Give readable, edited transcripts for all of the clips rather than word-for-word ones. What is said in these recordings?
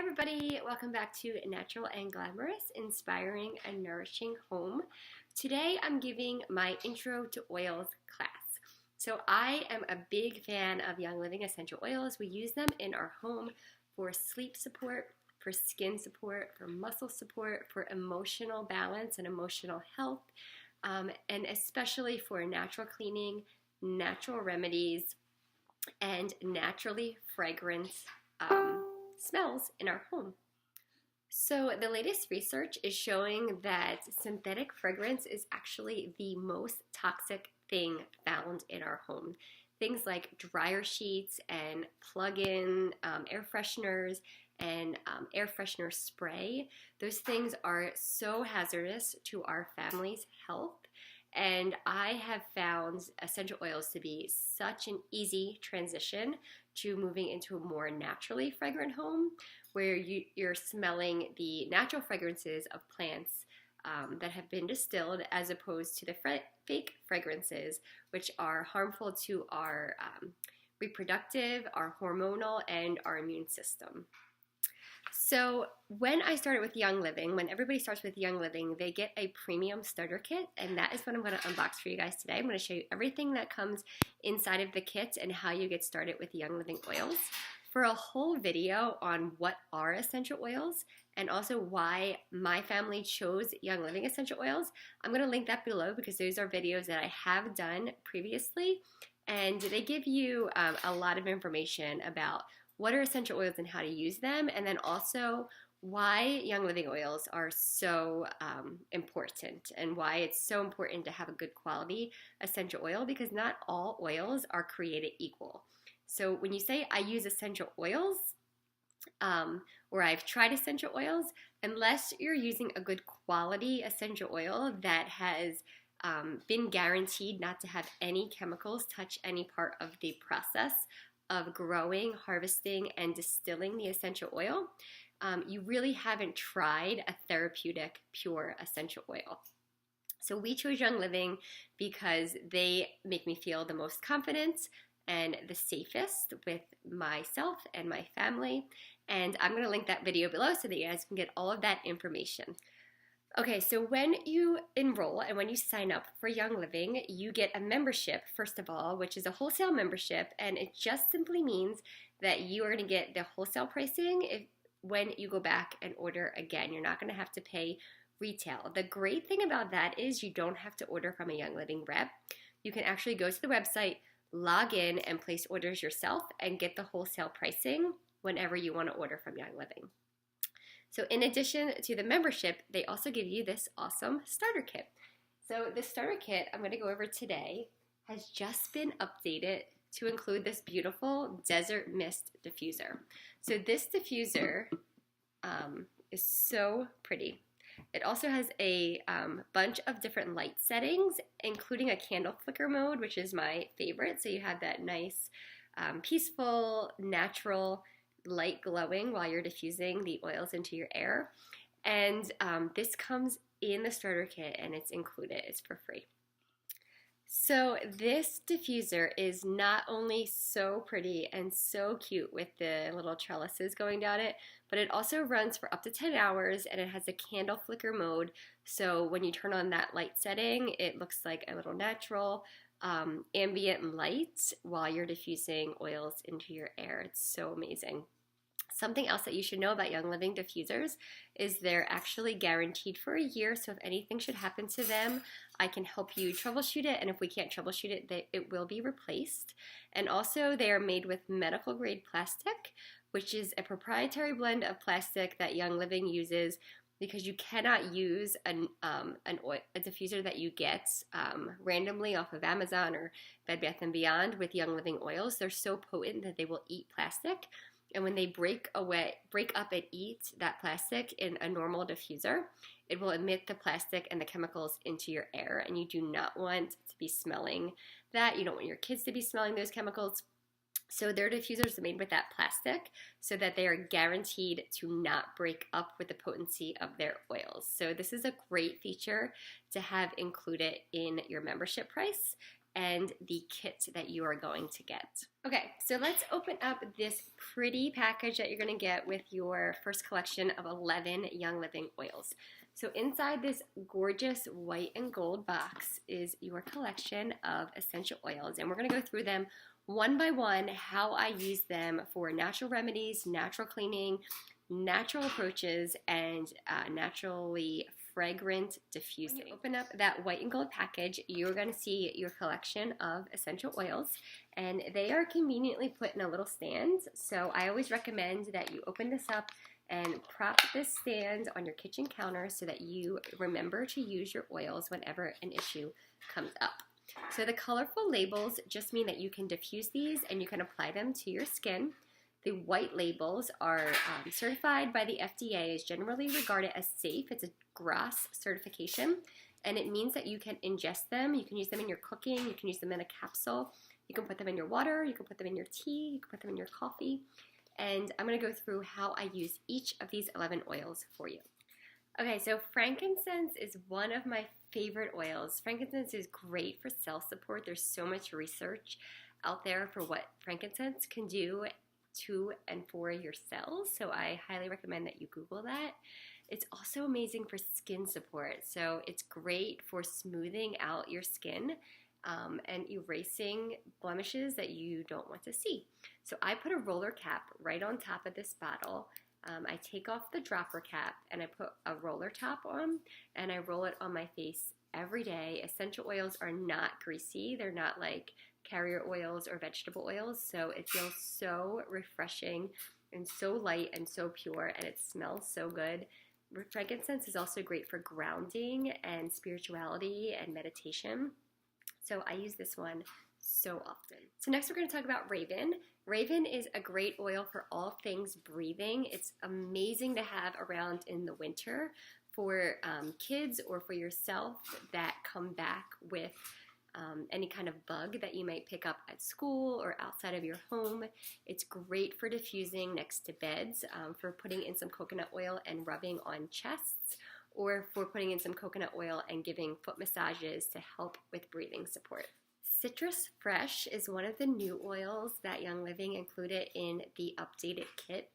everybody, welcome back to Natural and Glamorous, Inspiring and Nourishing Home. Today I'm giving my Intro to Oils class. So I am a big fan of Young Living essential oils. We use them in our home for sleep support, for skin support, for muscle support, for emotional balance and emotional health, and especially for natural cleaning, natural remedies, and naturally fragrant smells in our home. So the latest research is showing that synthetic fragrance is actually the most toxic thing found in our home. Things like dryer sheets and plug-in air fresheners and air freshener spray, those things are so hazardous to our family's health. And I have found essential oils to be such an easy transition to moving into a more naturally fragrant home where you're smelling the natural fragrances of plants that have been distilled as opposed to the fake fragrances which are harmful to our reproductive, our hormonal, and our immune system. So when I started with Young Living, when everybody starts with Young Living, they get a premium starter kit, and that is what I'm going to unbox for you guys today. I'm going to show you everything that comes inside of the kit and how you get started with Young Living oils. For a whole video on what are essential oils and also why my family chose Young Living essential oils, I'm going to link that below because those are videos that I have done previously, and they give you a lot of information about what are essential oils and how to use them, and then also why Young Living oils are so important and why it's so important to have a good quality essential oil, because not all oils are created equal. So when you say I use essential oils or I've tried essential oils, unless you're using a good quality essential oil that has been guaranteed not to have any chemicals touch any part of the process of growing, harvesting, and distilling the essential oil, you really haven't tried a therapeutic, pure essential oil. So we chose Young Living because they make me feel the most confident and the safest with myself and my family. And I'm going to link that video below so that you guys can get all of that information. Okay, so when you enroll and when you sign up for Young Living, you get a membership, first of all, which is a wholesale membership, and it just simply means that you are going to get the wholesale pricing when you go back and order again. You're not going to have to pay retail. The great thing about that is you don't have to order from a Young Living rep. You can actually go to the website, log in, and place orders yourself and get the wholesale pricing whenever you want to order from Young Living. So in addition to the membership, they also give you this awesome starter kit. So the starter kit I'm going to go over today has just been updated to include this beautiful desert mist diffuser. So this diffuser is so pretty. It also has a bunch of different light settings, including a candle flicker mode, which is my favorite. So you have that nice, peaceful, natural light glowing while you're diffusing the oils into your air. And this comes in the starter kit and it's included. It's for free. So this diffuser is not only so pretty and so cute with the little trellises going down it, but it also runs for up to 10 hours and it has a candle flicker mode. So when you turn on that light setting, it looks like a little natural ambient light while you're diffusing oils into your air. It's so amazing. Something else that you should know about Young Living diffusers is they're actually guaranteed for a year, so if anything should happen to them, I can help you troubleshoot it, and if we can't troubleshoot it, it will be replaced. And also, they are made with medical grade plastic, which is a proprietary blend of plastic that Young Living uses, because you cannot use a diffuser that you get randomly off of Amazon or Bed Bath & Beyond with Young Living oils. They're so potent that they will eat plastic. And when they break up and eat that plastic in a normal diffuser, it will emit the plastic and the chemicals into your air. And you do not want to be smelling that. You don't want your kids to be smelling those chemicals. So their diffusers are made with that plastic so that they are guaranteed to not break up with the potency of their oils. So this is a great feature to have included in your membership price. and the kit that you are going to get. Okay, so let's open up this pretty package that you're going to get with your first collection of 11 Young Living oils. So inside this gorgeous white and gold box is your collection of essential oils, and we're going to go through them one by one, how I use them for natural remedies, natural cleaning, natural approaches, and naturally fragrant diffusing. When you open up that white and gold package, you're going to see your collection of essential oils, and they are conveniently put in a little stand. So I always recommend that you open this up and prop this stand on your kitchen counter so that you remember to use your oils whenever an issue comes up. So the colorful labels just mean that you can diffuse these and you can apply them to your skin. The white labels are certified by the FDA, is generally regarded as safe. It's a GRAS certification, and it means that you can ingest them. You can use them in your cooking. You can use them in a capsule. You can put them in your water. You can put them in your tea. You can put them in your coffee. And I'm going to go through how I use each of these 11 oils for you. Okay, so frankincense is one of my favorite oils. Frankincense is great for cell support. There's so much research out there for what frankincense can do to and for your cells, so I highly recommend that you Google that. It's also amazing for skin support, so it's great for smoothing out your skin and erasing blemishes that you don't want to see. So I put a roller cap right on top of this bottle. I take off the dropper cap and I put a roller top on, and I roll it on my face every day. Essential oils are not greasy. They're not like carrier oils or vegetable oils, so it feels so refreshing and so light and so pure, and it smells so good. Frankincense is also great for grounding and spirituality and meditation, so I use this one so often. So next we're going to talk about Raven. Raven is a great oil for all things breathing. It's amazing to have around in the winter for kids or for yourself that come back with any kind of bug that you might pick up at school or outside of your home. It's great for diffusing next to beds, for putting in some coconut oil and rubbing on chests, or for putting in some coconut oil and giving foot massages to help with breathing support. Citrus Fresh is one of the new oils that Young Living included in the updated kit.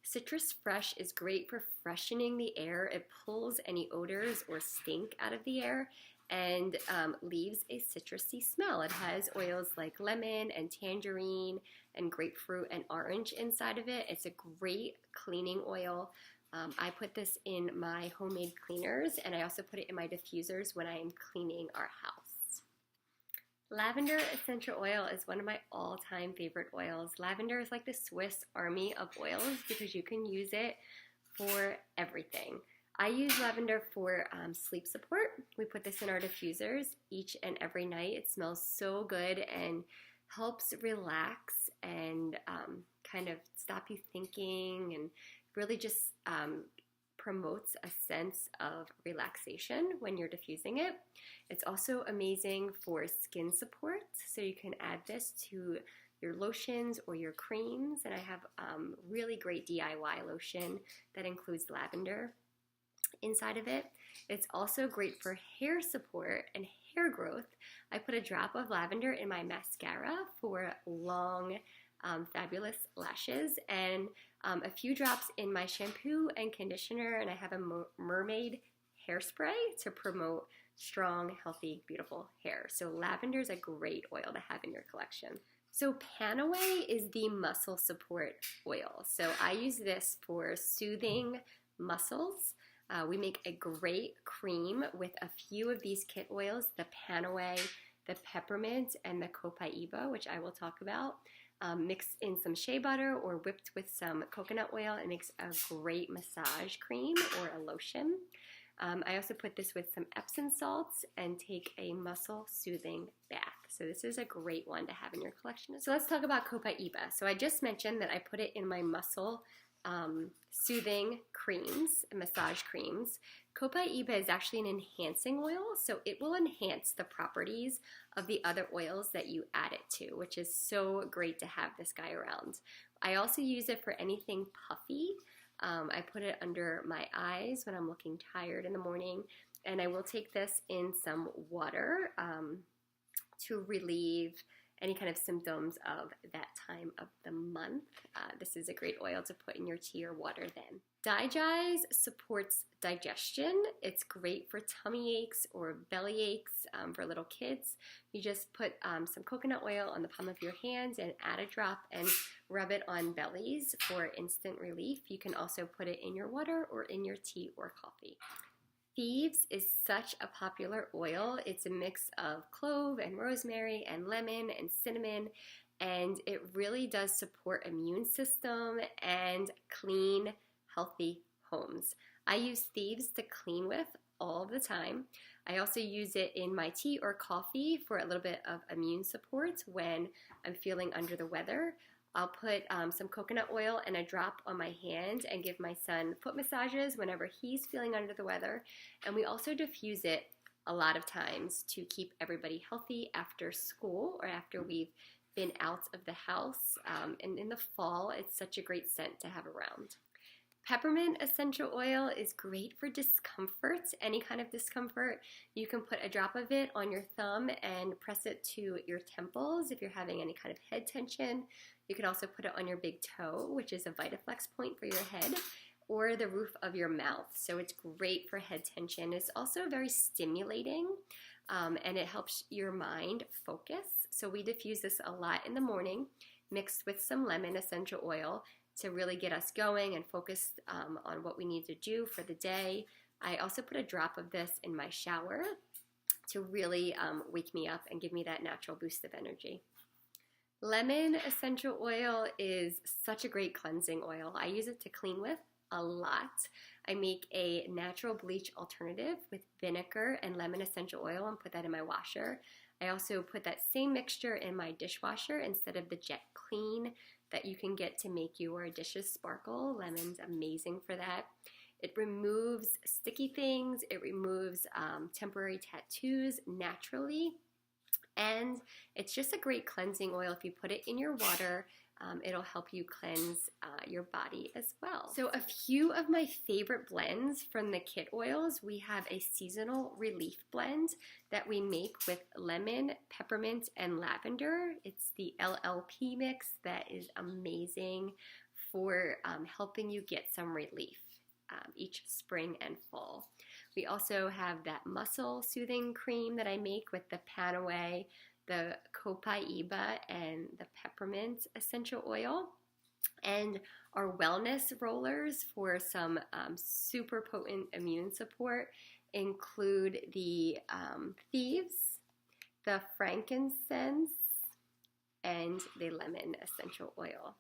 Citrus Fresh is great for freshening the air. It pulls any odors or stink out of the air and leaves a citrusy smell. It has oils like lemon and tangerine and grapefruit and orange inside of it. It's a great cleaning oil. I put this in my homemade cleaners, and I also put it in my diffusers when I am cleaning our house. Lavender essential oil is one of my all-time favorite oils. Lavender is like the Swiss Army of oils because you can use it for everything. I use lavender for sleep support. We put this in our diffusers each and every night. It smells so good and helps relax and kind of stop you thinking, and really just promotes a sense of relaxation when you're diffusing it. It's also amazing for skin support, so you can add this to your lotions or your creams, and I have really great DIY lotion that includes lavender inside of it. It's also great for hair support and hair growth. I put a drop of lavender in my mascara for long, fabulous lashes, and a few drops in my shampoo and conditioner, and I have a mermaid hairspray to promote strong, healthy, beautiful hair. So lavender is a great oil to have in your collection. So Panaway is the muscle support oil. So I use this for soothing muscles. We make a great cream with a few of these kit oils, the Panaway, the peppermint, and the copaiba, which I will talk about. Mixed in some shea butter or whipped with some coconut oil. It makes a great massage cream or a lotion. I also put this with some Epsom salts and take a muscle soothing bath. So this is a great one to have in your collection. So let's talk about copaiba. So I just mentioned that I put it in my muscle soothing creams, massage creams. Copaiba is actually an enhancing oil, so it will enhance the properties of the other oils that you add it to, which is so great to have this guy around. I also use it for anything puffy. I put it under my eyes when I'm looking tired in the morning, and I will take this in some water to relieve any kind of symptoms of that time of the month. This is a great oil to put in your tea or water then. Digest supports digestion. It's great for tummy aches or belly aches for little kids. You just put some coconut oil on the palm of your hand and add a drop and rub it on bellies for instant relief. You can also put it in your water or in your tea or coffee. Thieves is such a popular oil. It's a mix of clove and rosemary and lemon and cinnamon, and it really does support immune system and clean, healthy homes. I use Thieves to clean with all the time. I also use it in my tea or coffee for a little bit of immune support when I'm feeling under the weather. I'll put some coconut oil and a drop on my hand and give my son foot massages whenever he's feeling under the weather. And we also diffuse it a lot of times to keep everybody healthy after school or after we've been out of the house. And in the fall, it's such a great scent to have around. Peppermint essential oil is great for discomfort, any kind of discomfort. You can put a drop of it on your thumb and press it to your temples if you're having any kind of head tension. You can also put it on your big toe, which is a Vitaflex point for your head, or the roof of your mouth. So it's great for head tension. It's also very stimulating, and it helps your mind focus. So we diffuse this a lot in the morning, mixed with some lemon essential oil, to really get us going and focused on what we need to do for the day. I also put a drop of this in my shower to really wake me up and give me that natural boost of energy. Lemon essential oil is such a great cleansing oil. I use it to clean with a lot. I make a natural bleach alternative with vinegar and lemon essential oil and put that in my washer. I also put that same mixture in my dishwasher instead of the Jet Clean that you can get to make your dishes sparkle. Lemon's amazing for that. It removes sticky things. It removes temporary tattoos naturally. And it's just a great cleansing oil. If you put it in your water, it'll help you cleanse your body as well. So a few of my favorite blends from the kit oils, we have a seasonal relief blend that we make with lemon, peppermint, and lavender. It's the LLP mix that is amazing for helping you get some relief each spring and fall. We also have that muscle soothing cream that I make with the Panaway, the Copaiba, and the peppermint essential oil, and our wellness rollers for some super potent immune support include the Thieves, the frankincense, and the lemon essential oil.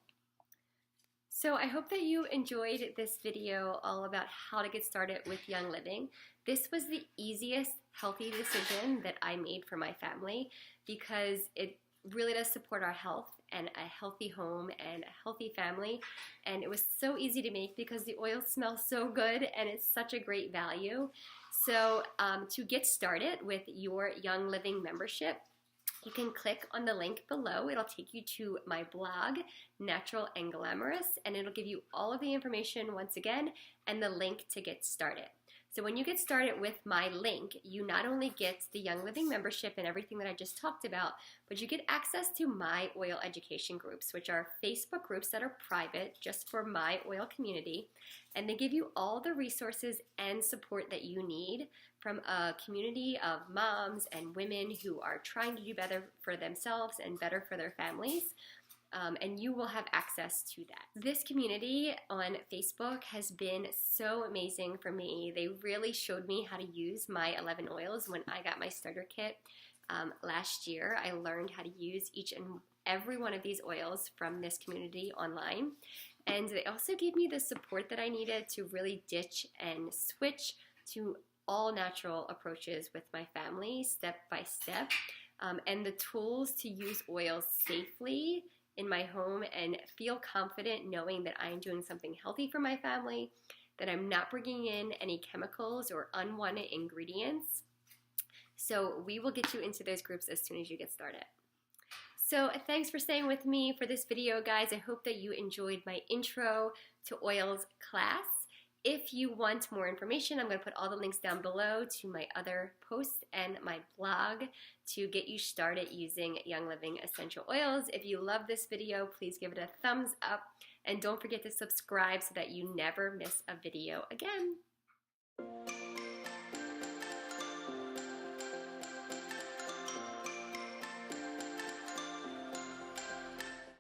So I hope that you enjoyed this video all about how to get started with Young Living. This was the easiest healthy decision that I made for my family because it really does support our health and a healthy home and a healthy family. And it was so easy to make because the oil smells so good and it's such a great value. So to get started with your Young Living membership, you can click on the link below. It'll take you to my blog, Natural and Glamorous, and it'll give you all of the information once again and the link to get started. So when you get started with my link, you not only get the Young Living membership and everything that I just talked about, but you get access to my oil education groups, which are Facebook groups that are private just for my oil community. And they give you all the resources and support that you need from a community of moms and women who are trying to do better for themselves and better for their families. And you will have access to that. This community on Facebook has been so amazing for me. They really showed me how to use my 11 oils when I got my starter kit last year. I learned how to use each and every one of these oils from this community online. And they also gave me the support that I needed to really ditch and switch to all natural approaches with my family, step by step, and the tools to use oils safely in my home and feel confident knowing that I am doing something healthy for my family, that I'm not bringing in any chemicals or unwanted ingredients. So we will get you into those groups as soon as you get started. So thanks for staying with me for this video, guys. I hope that you enjoyed my intro to oils class. If you want more information, I'm going to put all the links down below to my other posts and my blog to get you started using Young Living essential oils. If you love this video, please give it a thumbs up and don't forget to subscribe so that you never miss a video again.